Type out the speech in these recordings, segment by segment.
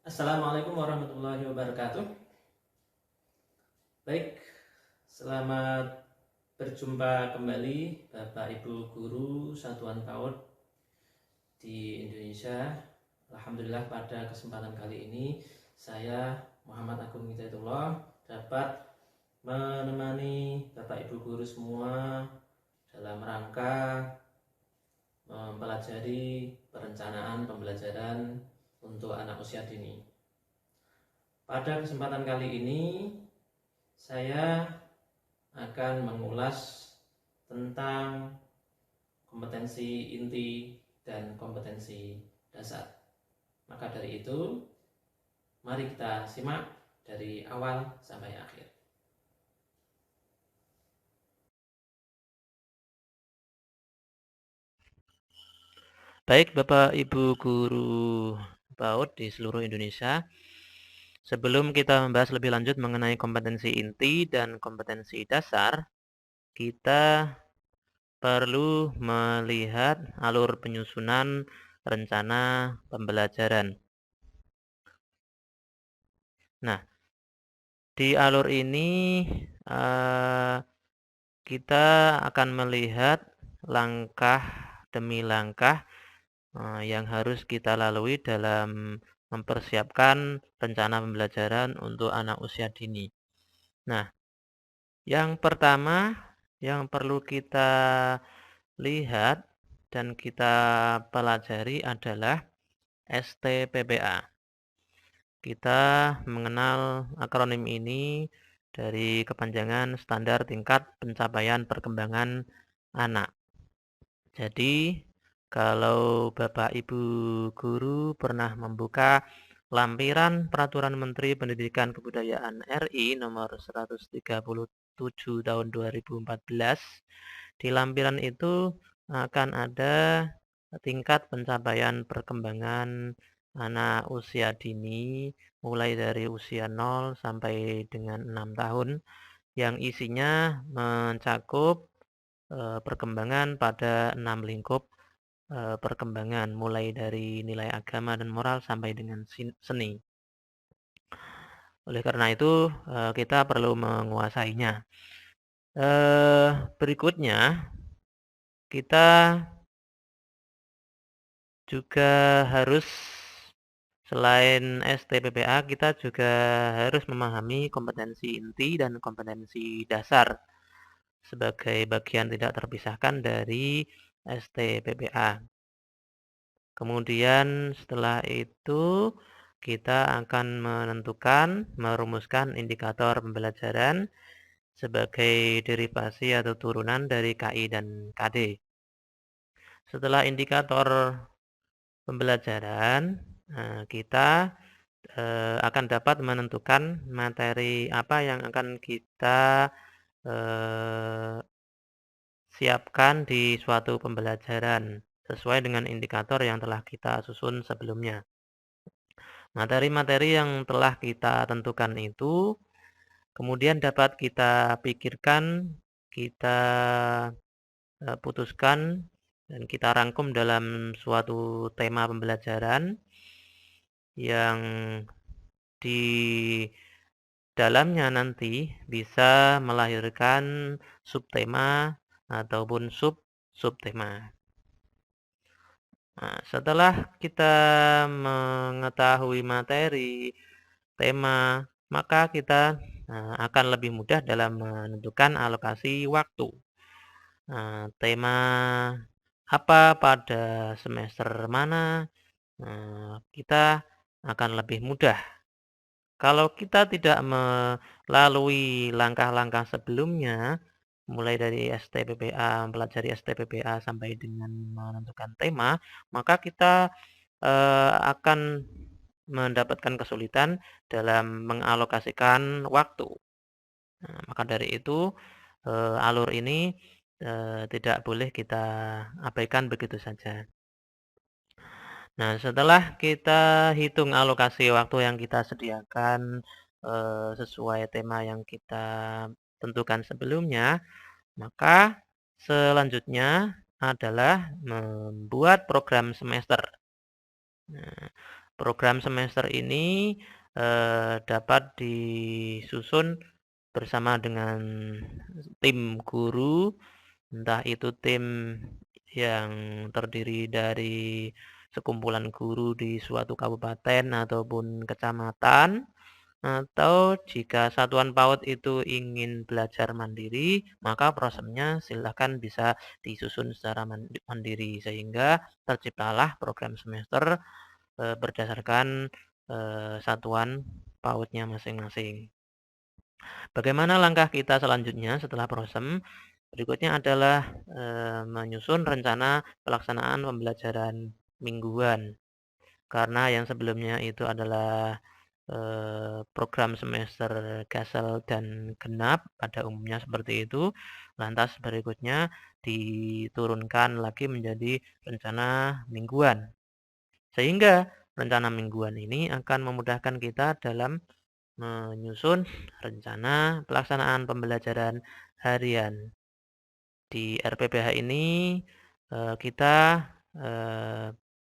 Assalamualaikum warahmatullahi wabarakatuh. Baik, selamat berjumpa kembali Bapak Ibu Guru Satuan PAUD di Indonesia. Alhamdulillah pada kesempatan kali ini saya Muhammad Agung Hidayatullah dapat menemani Bapak Ibu Guru semua dalam rangka mempelajari perencanaan pembelajaran untuk anak usia dini. Pada kesempatan kali ini saya akan mengulas tentang kompetensi inti dan kompetensi dasar. Maka dari itu, mari kita simak dari awal sampai akhir. Baik Bapak Ibu Guru PAUD di seluruh Indonesia, sebelum kita membahas lebih lanjut mengenai kompetensi inti dan kompetensi dasar, kita perlu melihat alur penyusunan rencana pembelajaran. Nah, di alur ini kita akan melihat langkah demi langkah yang harus kita lalui dalam mempersiapkan rencana pembelajaran untuk anak usia dini. Nah, yang pertama yang perlu kita lihat dan kita pelajari adalah STPPA. Kita mengenal akronim ini dari kepanjangan Standar Tingkat Pencapaian Perkembangan Anak. Jadi, kalau Bapak Ibu Guru pernah membuka lampiran Peraturan Menteri Pendidikan Kebudayaan RI nomor 137 tahun 2014, di lampiran itu akan ada tingkat pencapaian perkembangan anak usia dini mulai dari usia 0 sampai dengan 6 tahun yang isinya mencakup perkembangan pada 6 lingkup perkembangan mulai dari nilai agama dan moral sampai dengan seni. Oleh karena itu kita perlu menguasainya. Berikutnya kita juga harus selain STPPA kita juga harus memahami kompetensi inti dan kompetensi dasar sebagai bagian tidak terpisahkan dari STPPA. Kemudian setelah itu kita akan merumuskan indikator pembelajaran sebagai derivasi atau turunan dari KI dan KD. Setelah indikator pembelajaran, kita akan dapat menentukan materi apa yang akan kita siapkan di suatu pembelajaran sesuai dengan indikator yang telah kita susun sebelumnya. Materi-materi yang telah kita tentukan itu kemudian dapat kita pikirkan, kita putuskan, dan kita rangkum dalam suatu tema pembelajaran yang di dalamnya nanti bisa melahirkan subtema ataupun subtema. Nah, setelah kita mengetahui materi, tema, maka kita akan lebih mudah dalam menentukan alokasi waktu. Tema apa pada semester mana, kita akan lebih mudah. Kalau kita tidak melalui langkah-langkah sebelumnya, mulai dari STPPA, mempelajari STPPA sampai dengan menentukan tema, maka kita akan mendapatkan kesulitan dalam mengalokasikan waktu. Nah, maka dari itu alur ini tidak boleh kita abaikan begitu saja. Nah, setelah kita hitung alokasi waktu yang kita sediakan sesuai tema yang kita tentukan sebelumnya, maka selanjutnya adalah membuat program semester. Nah, Program semester ini dapat disusun bersama dengan tim guru, entah itu tim yang terdiri dari sekumpulan guru di suatu kabupaten ataupun kecamatan, atau jika satuan PAUD itu ingin belajar mandiri, maka prosesnya silakan bisa disusun secara mandiri sehingga terciptalah program semester berdasarkan satuan PAUD-nya masing-masing. Bagaimana langkah kita selanjutnya setelah proses? Berikutnya adalah menyusun rencana pelaksanaan pembelajaran mingguan. Karena yang sebelumnya itu adalah program semester gasel dan genap pada umumnya seperti itu. Lantas berikutnya diturunkan lagi menjadi rencana mingguan. Sehingga rencana mingguan ini akan memudahkan kita dalam menyusun rencana pelaksanaan pembelajaran harian. Di RPPH ini kita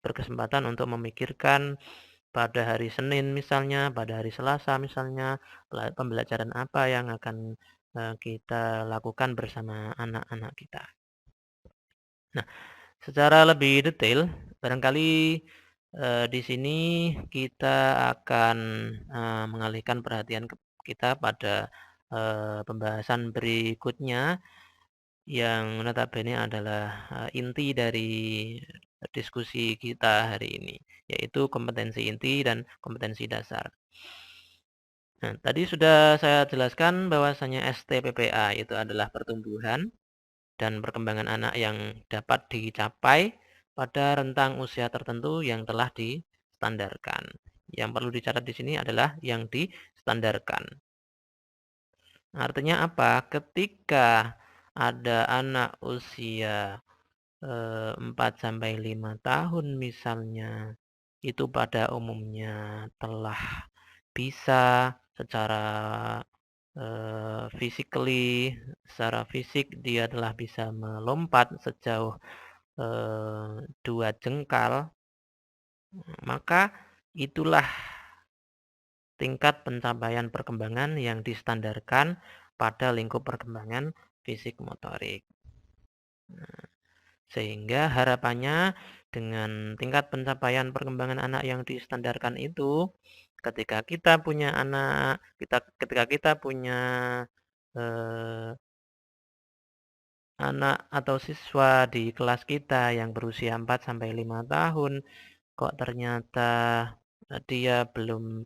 berkesempatan untuk memikirkan pada hari Senin misalnya, pada hari Selasa misalnya, pembelajaran apa yang akan kita lakukan bersama anak-anak kita. Nah, secara lebih detail, barangkali di sini kita akan mengalihkan perhatian kita pada pembahasan berikutnya yang notabene adalah inti dari diskusi kita hari ini, yaitu kompetensi inti dan kompetensi dasar. Nah, tadi sudah saya jelaskan bahwasanya STPPA itu adalah pertumbuhan dan perkembangan anak yang dapat dicapai pada rentang usia tertentu yang telah distandarkan. Yang perlu dicatat di sini adalah yang distandarkan. Artinya apa? Ketika ada anak usia 4-5 tahun misalnya, itu pada umumnya telah bisa secara secara fisik dia telah bisa melompat sejauh 2 jengkal, maka itulah tingkat pencapaian perkembangan yang distandarkan pada lingkup perkembangan fisik motorik. Sehingga harapannya dengan tingkat pencapaian perkembangan anak yang distandarkan itu, ketika kita punya anak, ketika kita punya anak atau siswa di kelas kita yang berusia 4-5 tahun, kok ternyata dia belum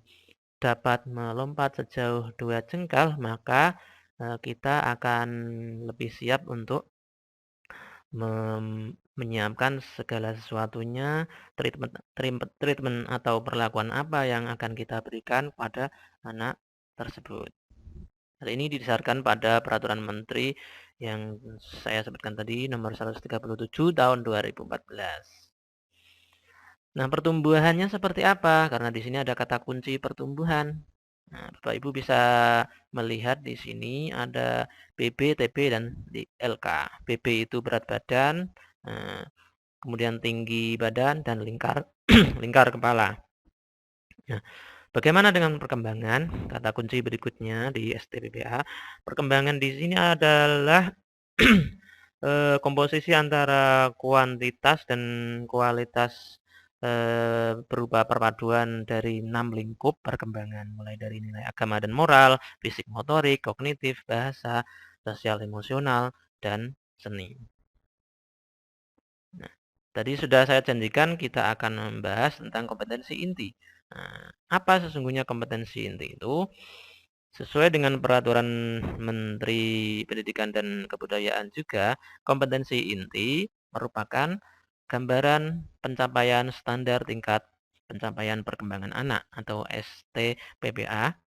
dapat melompat sejauh 2 jengkal, maka kita akan lebih siap untuk menyiapkan segala sesuatunya, treatment atau perlakuan apa yang akan kita berikan pada anak tersebut. Hal ini didasarkan pada peraturan menteri yang saya sebutkan tadi nomor 137 tahun 2014. Nah, pertumbuhannya seperti apa? Karena di sini ada kata kunci pertumbuhan. Nah, Bapak Ibu bisa melihat di sini ada BB, TB, dan LK. BB itu berat badan, kemudian tinggi badan, dan lingkar lingkar kepala. Nah, bagaimana dengan perkembangan? Kata kunci berikutnya di STPPA. Perkembangan di sini adalah komposisi antara kuantitas dan kualitas berupa perpaduan dari 6 lingkup perkembangan, mulai dari nilai agama dan moral, fisik motorik, kognitif, bahasa, sosial emosional, dan seni. Nah, tadi sudah saya janjikan kita akan membahas tentang kompetensi inti. Nah, apa sesungguhnya kompetensi inti itu? Sesuai dengan peraturan Menteri Pendidikan dan Kebudayaan juga, kompetensi inti merupakan gambaran pencapaian standar tingkat pencapaian perkembangan anak atau STPPA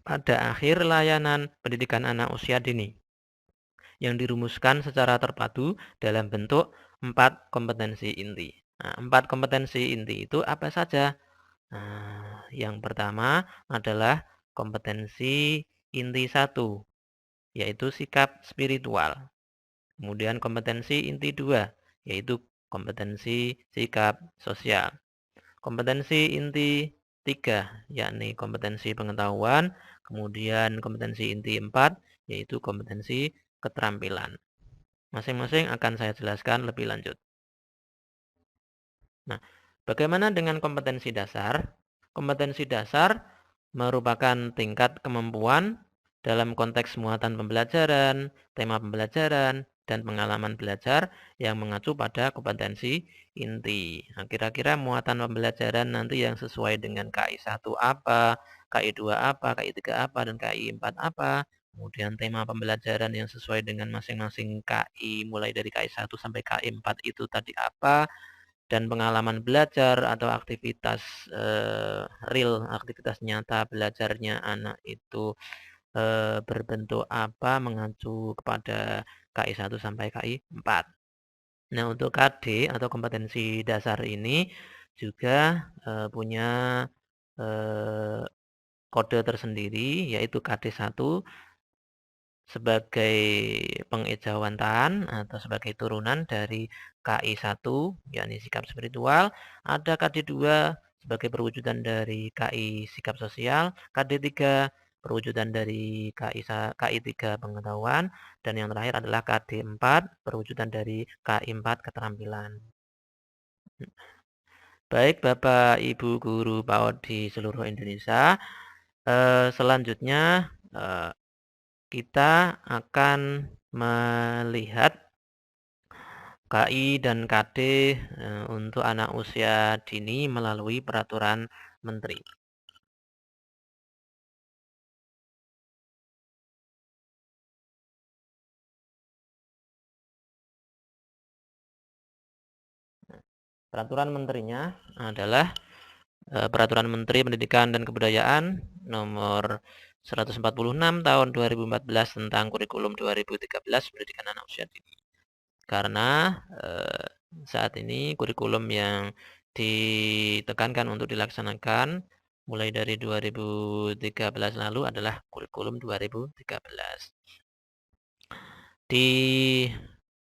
pada akhir layanan pendidikan anak usia dini yang dirumuskan secara terpadu dalam bentuk 4 kompetensi inti. Nah, 4 kompetensi inti itu apa saja? Nah, yang pertama adalah kompetensi inti 1, yaitu sikap spiritual. Kemudian kompetensi inti 2, yaitu kompetensi sikap sosial. kompetensi inti 3, yakni kompetensi pengetahuan, kemudian kompetensi inti 4, yaitu kompetensi keterampilan. Masing-masing akan saya jelaskan lebih lanjut. Nah, bagaimana dengan kompetensi dasar? Kompetensi dasar merupakan tingkat kemampuan dalam konteks muatan pembelajaran, tema pembelajaran, dan pengalaman belajar yang mengacu pada kompetensi inti. Nah, kira-kira muatan pembelajaran nanti yang sesuai dengan KI 1 apa, KI 2 apa, KI 3 apa, dan KI 4 apa. Kemudian tema pembelajaran yang sesuai dengan masing-masing KI mulai dari KI 1 sampai KI 4 itu tadi apa, dan pengalaman belajar atau aktivitas real, aktivitas nyata belajarnya anak itu berbentuk apa, mengacu kepada KI 1 sampai KI 4. Nah, untuk KD atau kompetensi dasar ini juga punya kode tersendiri, yaitu KD 1 sebagai pengejawantah atau sebagai turunan dari KI 1, yakni sikap spiritual. Ada KD 2 sebagai perwujudan dari KI sikap sosial, KD 3 perwujudan dari KI 3 pengetahuan, dan yang terakhir adalah KD 4 perwujudan dari KI 4 keterampilan. Baik Bapak Ibu guru PAUD di seluruh Indonesia, selanjutnya kita akan melihat KI dan KD untuk anak usia dini melalui peraturan menteri. Peraturan menterinya adalah Peraturan Menteri Pendidikan dan Kebudayaan nomor 146 tahun 2014 tentang kurikulum 2013 pendidikan anak usia dini. Karena saat ini kurikulum yang ditekankan untuk dilaksanakan mulai dari 2013 lalu adalah kurikulum 2013. Di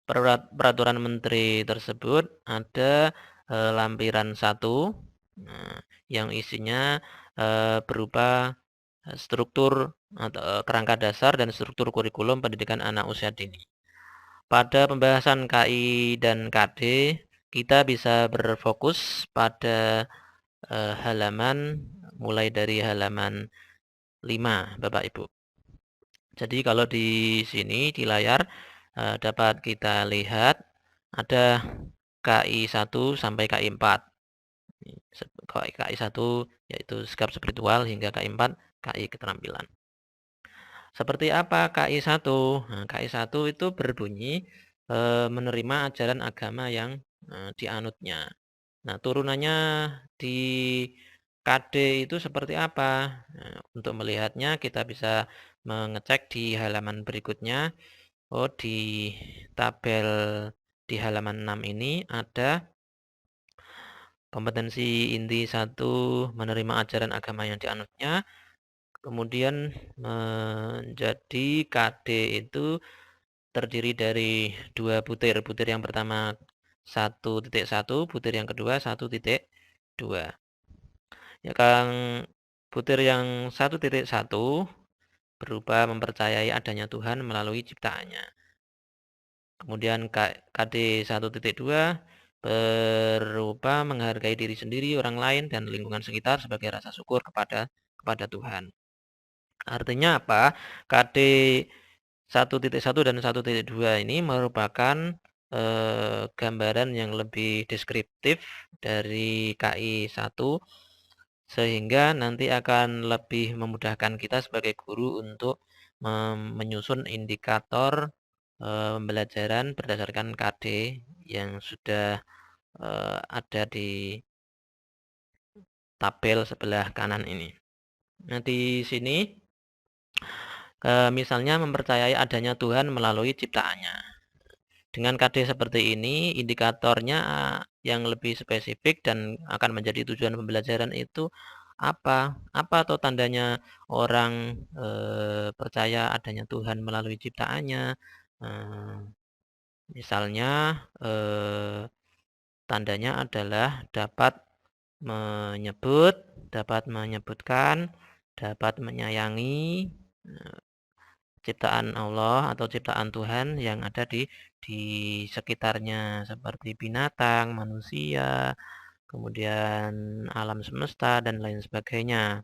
peraturan menteri tersebut ada lampiran 1 yang isinya berupa struktur atau kerangka dasar dan struktur kurikulum pendidikan anak usia dini. Pada pembahasan KI dan KD, kita bisa berfokus pada halaman mulai dari halaman 5, Bapak Ibu. Jadi kalau di sini di layar dapat kita lihat ada KI 1 sampai KI 4. KI 1 yaitu sikap spiritual hingga KI 4 KI keterampilan. Seperti apa KI 1? Nah, KI 1 itu berbunyi menerima ajaran agama yang dianutnya. Nah, turunannya di KD itu seperti apa? Nah, untuk melihatnya kita bisa mengecek di halaman berikutnya. Oh, di tabel di halaman 6 ini ada kompetensi inti 1 menerima ajaran agama yang dianutnya. Kemudian menjadi KD itu terdiri dari 2 butir. Butir yang pertama 1.1, butir yang kedua 1.2. Ya, butir yang 1.1 berupa mempercayai adanya Tuhan melalui ciptaannya. Kemudian KD 1.2 berupa menghargai diri sendiri, orang lain, dan lingkungan sekitar sebagai rasa syukur kepada Tuhan. Artinya apa? KD 1.1 dan 1.2 ini merupakan gambaran yang lebih deskriptif dari KI 1, sehingga nanti akan lebih memudahkan kita sebagai guru untuk menyusun indikator pembelajaran berdasarkan KD yang sudah ada di tabel sebelah kanan ini. Nah, di sini misalnya mempercayai adanya Tuhan melalui ciptaannya. Dengan KD seperti ini, indikatornya yang lebih spesifik dan akan menjadi tujuan pembelajaran itu apa? Apa atau tandanya orang percaya adanya Tuhan melalui ciptaannya? Misalnya tandanya adalah dapat menyebut, dapat menyebutkan, dapat menyayangi ciptaan Allah atau ciptaan Tuhan yang ada di sekitarnya seperti binatang, manusia, kemudian alam semesta dan lain sebagainya.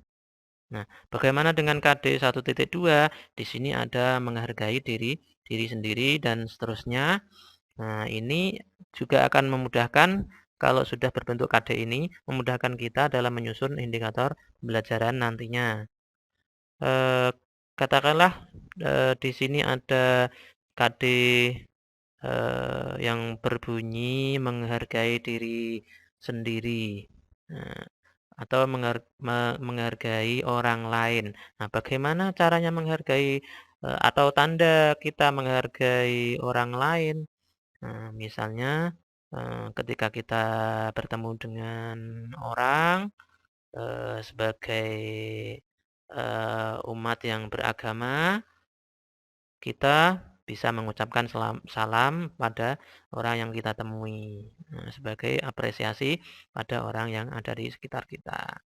Nah, bagaimana dengan KD 1.2? Di sini ada menghargai diri diri sendiri dan seterusnya. Nah, ini juga akan memudahkan kalau sudah berbentuk KD ini, memudahkan kita dalam menyusun indikator pembelajaran nantinya. Katakanlah di sini ada KD yang berbunyi menghargai diri sendiri. Nah, atau menghargai orang lain. Nah, bagaimana caranya menghargai atau tanda kita menghargai orang lain? Nah, misalnya ketika kita bertemu dengan orang sebagai umat yang beragama, kita bisa mengucapkan salam pada orang yang kita temui sebagai apresiasi pada orang yang ada di sekitar kita.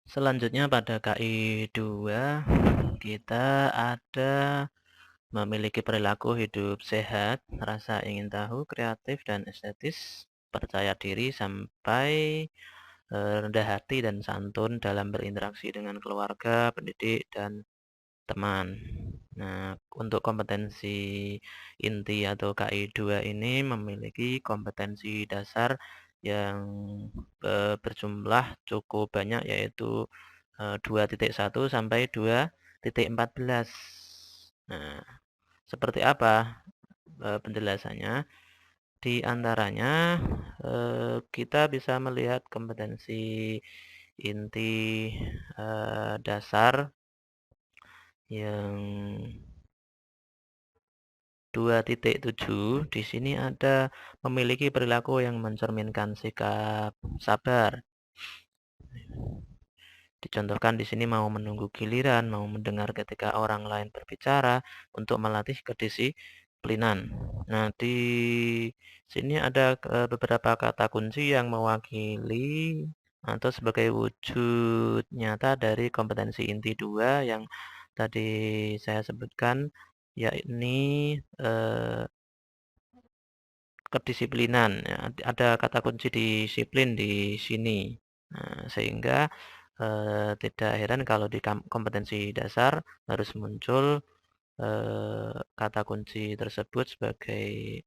Selanjutnya pada KI 2 kita ada memiliki perilaku hidup sehat, rasa ingin tahu, kreatif dan estetis, percaya diri sampai rendah hati dan santun dalam berinteraksi dengan keluarga, pendidik, dan teman. Nah, untuk kompetensi inti atau KI 2 ini memiliki kompetensi dasar yang berjumlah cukup banyak yaitu 2.1 sampai 2.14. Nah, seperti apa penjelasannya? Di antaranya kita bisa melihat kompetensi inti dasar yang 2.7 di sini ada memiliki perilaku yang mencerminkan sikap sabar. Dicontohkan di sini mau menunggu giliran, mau mendengar ketika orang lain berbicara untuk melatih kedisiplinan. Nah, di sini ada beberapa kata kunci yang mewakili atau sebagai wujud nyata dari kompetensi inti 2 yang tadi saya sebutkan, yakni kedisiplinan. Ya, ada kata kunci disiplin di sini. Nah, sehingga tidak heran kalau di kompetensi dasar harus muncul kata kunci tersebut sebagai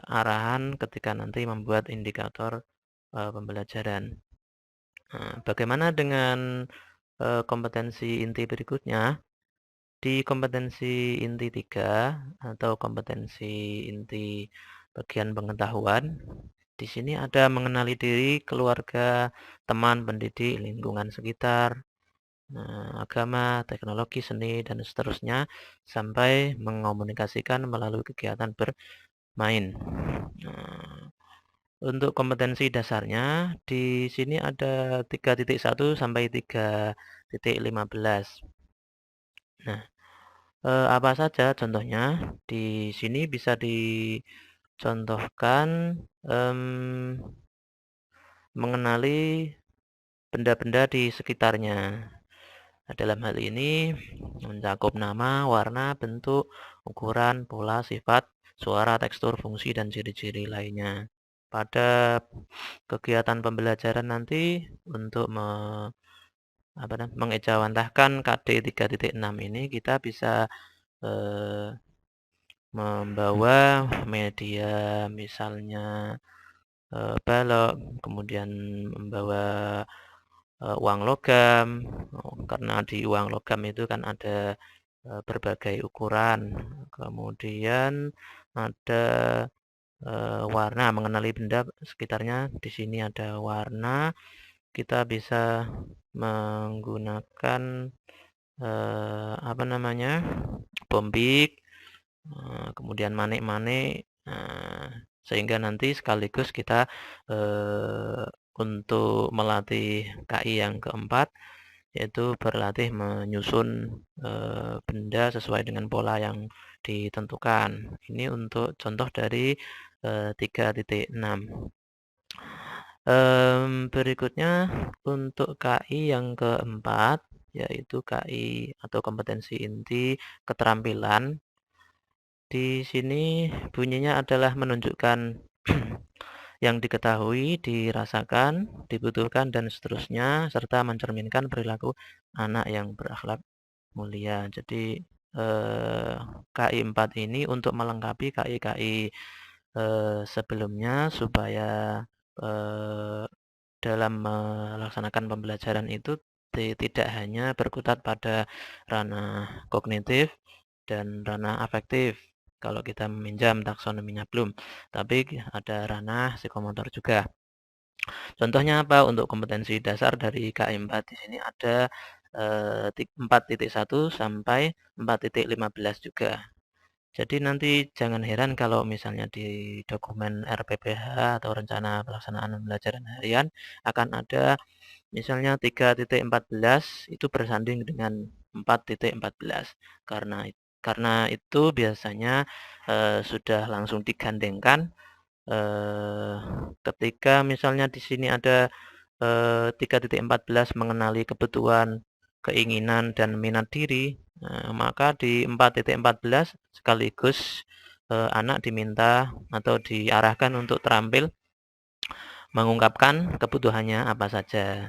arahan ketika nanti membuat indikator pembelajaran. Nah, bagaimana dengan kompetensi inti berikutnya? Di kompetensi inti 3 atau kompetensi inti bagian pengetahuan, di sini ada mengenali diri, keluarga, teman, pendidik, lingkungan sekitar, agama, teknologi, seni, dan seterusnya, sampai mengomunikasikan melalui kegiatan bermain. Nah, untuk kompetensi dasarnya, di sini ada 3.1 sampai 3.15. Nah, apa saja contohnya? Di sini bisa dicontohkan mengenali benda-benda di sekitarnya. Nah, dalam hal ini mencakup nama, warna, bentuk, ukuran, pola, sifat, suara, tekstur, fungsi, dan ciri-ciri lainnya. Pada kegiatan pembelajaran nanti untuk mengejawantahkan KD 3.6 ini kita bisa membawa media misalnya balok, kemudian membawa uang logam, karena di uang logam itu kan ada berbagai ukuran, kemudian ada warna, mengenali benda sekitarnya. Di sini ada warna, kita bisa menggunakan apa namanya, bombik, kemudian manik-manik, sehingga nanti sekaligus kita untuk melatih KI yang keempat yaitu berlatih menyusun benda sesuai dengan pola yang ditentukan. Ini untuk contoh dari 3.6. Berikutnya untuk KI yang keempat, yaitu KI atau kompetensi inti keterampilan. Di sini bunyinya adalah menunjukkan yang diketahui, dirasakan, dibutuhkan, dan seterusnya, serta mencerminkan perilaku anak yang berakhlak mulia. Jadi KI 4 ini untuk melengkapi KI-KI sebelumnya supaya eh, dalam melaksanakan pembelajaran itu tidak hanya berkutat pada ranah kognitif dan ranah afektif kalau kita meminjam taksonominya Bloom, tapi ada ranah psikomotor juga. Contohnya apa? Untuk kompetensi dasar dari KI4 di sini ada 4.1 sampai 4.15 juga. Jadi nanti jangan heran kalau misalnya di dokumen RPPH atau rencana pelaksanaan pembelajaran harian akan ada misalnya 3.14 itu bersanding dengan 4.14 karena itu biasanya sudah langsung digandengkan ketika misalnya di sini ada 3.14 mengenali kebutuhan, keinginan, dan minat diri, maka di 4.14 sekaligus anak diminta atau diarahkan untuk terampil mengungkapkan kebutuhannya apa saja,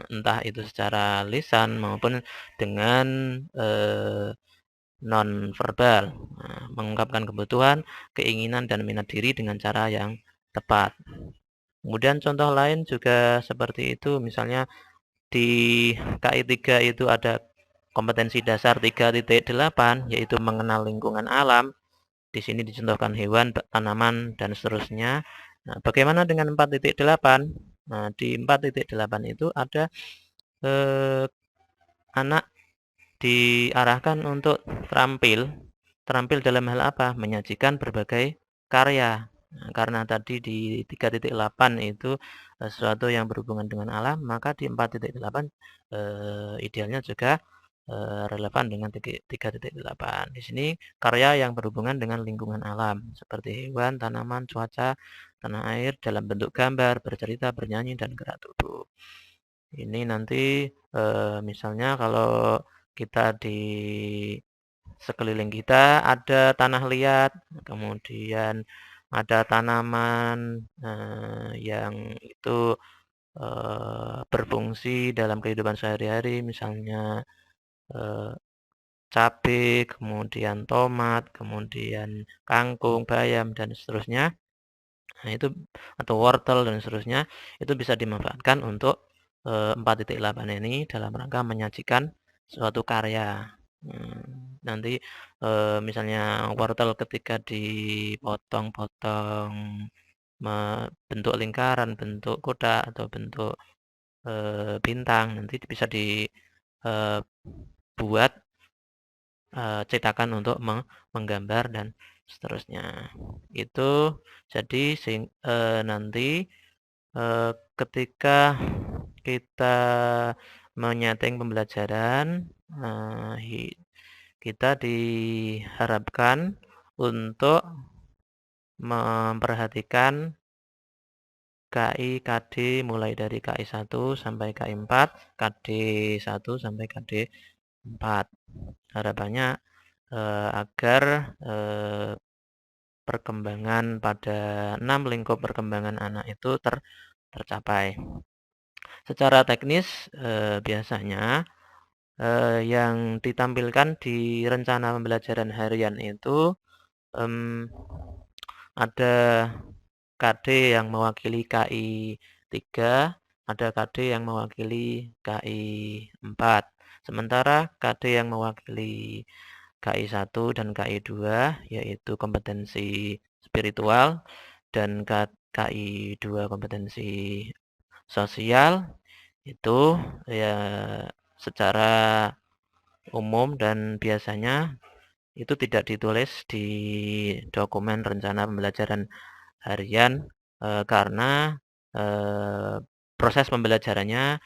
entah itu secara lisan maupun dengan non verbal, mengungkapkan kebutuhan, keinginan, dan minat diri dengan cara yang tepat. Kemudian contoh lain juga seperti itu, misalnya di KI 3 itu ada kompetensi dasar 3.8 yaitu mengenal lingkungan alam. Di sini dicontohkan hewan, tanaman, dan seterusnya. Nah, bagaimana dengan 4.8? Nah, di 4.8 itu ada eh, anak diarahkan untuk terampil dalam hal apa? Menyajikan berbagai karya. Nah, karena tadi di 3.8 itu sesuatu yang berhubungan dengan alam, maka di 4.8 idealnya juga relevan dengan 3.8. Di sini karya yang berhubungan dengan lingkungan alam, seperti hewan, tanaman, cuaca, tanah air, dalam bentuk gambar, bercerita, bernyanyi, dan gerak tubuh. Ini nanti misalnya kalau kita di sekeliling kita ada tanah liat, kemudian ada tanaman yang itu berfungsi dalam kehidupan sehari-hari, misalnya eh, cabai, kemudian tomat, kemudian kangkung, bayam, dan seterusnya. Nah, itu atau wortel dan seterusnya itu bisa dimanfaatkan untuk 4.8 ini dalam rangka menyajikan suatu karya. Nanti misalnya wortel ketika dipotong-potong bentuk lingkaran, bentuk kotak atau bentuk bintang nanti bisa dibuat cetakan untuk menggambar dan seterusnya. Itu jadi nanti ketika kita menyeting pembelajaran, kita diharapkan untuk memperhatikan KI, KD mulai dari KI 1 sampai KI 4, KD 1 sampai KD 4. Harapannya agar perkembangan pada 6 lingkup perkembangan anak itu tercapai. Secara teknis biasanya yang ditampilkan di rencana pembelajaran harian itu ada KD yang mewakili KI 3, ada KD yang mewakili KI 4. Sementara KD yang mewakili KI 1 dan KI 2 yaitu kompetensi spiritual dan KI 2 kompetensi sosial itu ya secara umum dan biasanya itu tidak ditulis di dokumen rencana pembelajaran harian karena proses pembelajarannya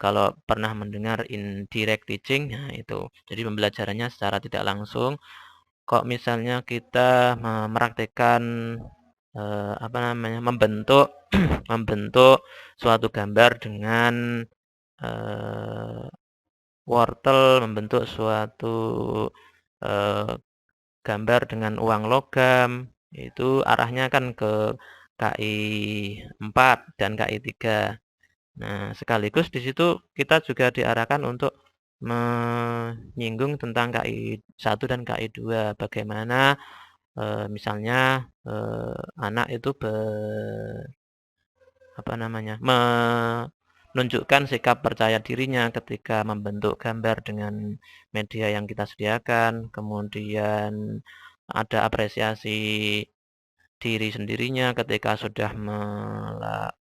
Kalau pernah mendengar indirect teaching, nah itu. Jadi pembelajarannya secara tidak langsung. Kok misalnya kita mempraktikkan apa namanya, membentuk membentuk suatu gambar dengan eee, wortel, membentuk suatu eee, gambar dengan uang logam, itu arahnya kan ke KI 4 dan KI 3. Nah, sekaligus di situ kita juga diarahkan untuk menyinggung tentang KI 1 dan KI 2. Bagaimana misalnya anak itu apa namanya, menunjukkan sikap percaya dirinya ketika membentuk gambar dengan media yang kita sediakan, kemudian ada apresiasi diri sendirinya ketika sudah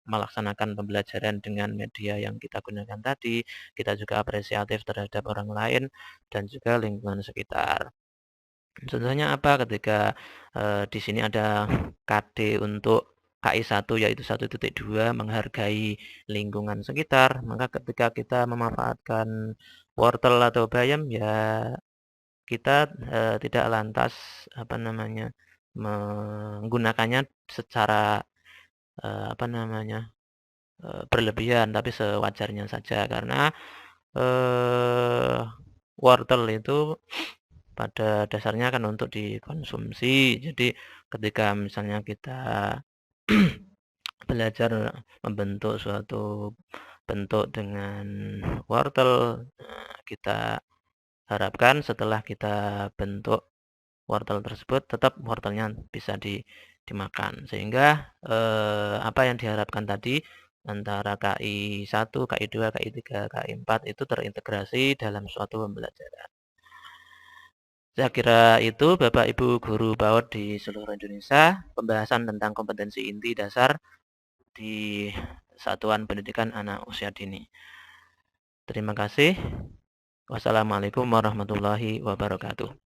melaksanakan pembelajaran dengan media yang kita gunakan tadi. Kita juga apresiatif terhadap orang lain dan juga lingkungan sekitar. Contohnya apa? Ketika di sini ada KD untuk KI 1 yaitu 1.2 menghargai lingkungan sekitar, maka ketika kita memanfaatkan wortel atau bayam ya kita tidak lantas apa namanya menggunakannya secara apa namanya berlebihan, tapi sewajarnya saja karena eh, wortel itu pada dasarnya kan untuk dikonsumsi. Jadi ketika misalnya kita belajar membentuk suatu bentuk dengan wortel, kita harapkan setelah kita bentuk wortel tersebut tetap wortelnya bisa dimakan. Sehingga apa yang diharapkan tadi antara KI 1, KI 2, KI 3, KI 4 itu terintegrasi dalam suatu pembelajaran. Saya kira itu Bapak Ibu guru PAUD di seluruh Indonesia, pembahasan tentang kompetensi inti dasar di Satuan Pendidikan Anak Usia Dini. Terima kasih. Wassalamualaikum warahmatullahi wabarakatuh.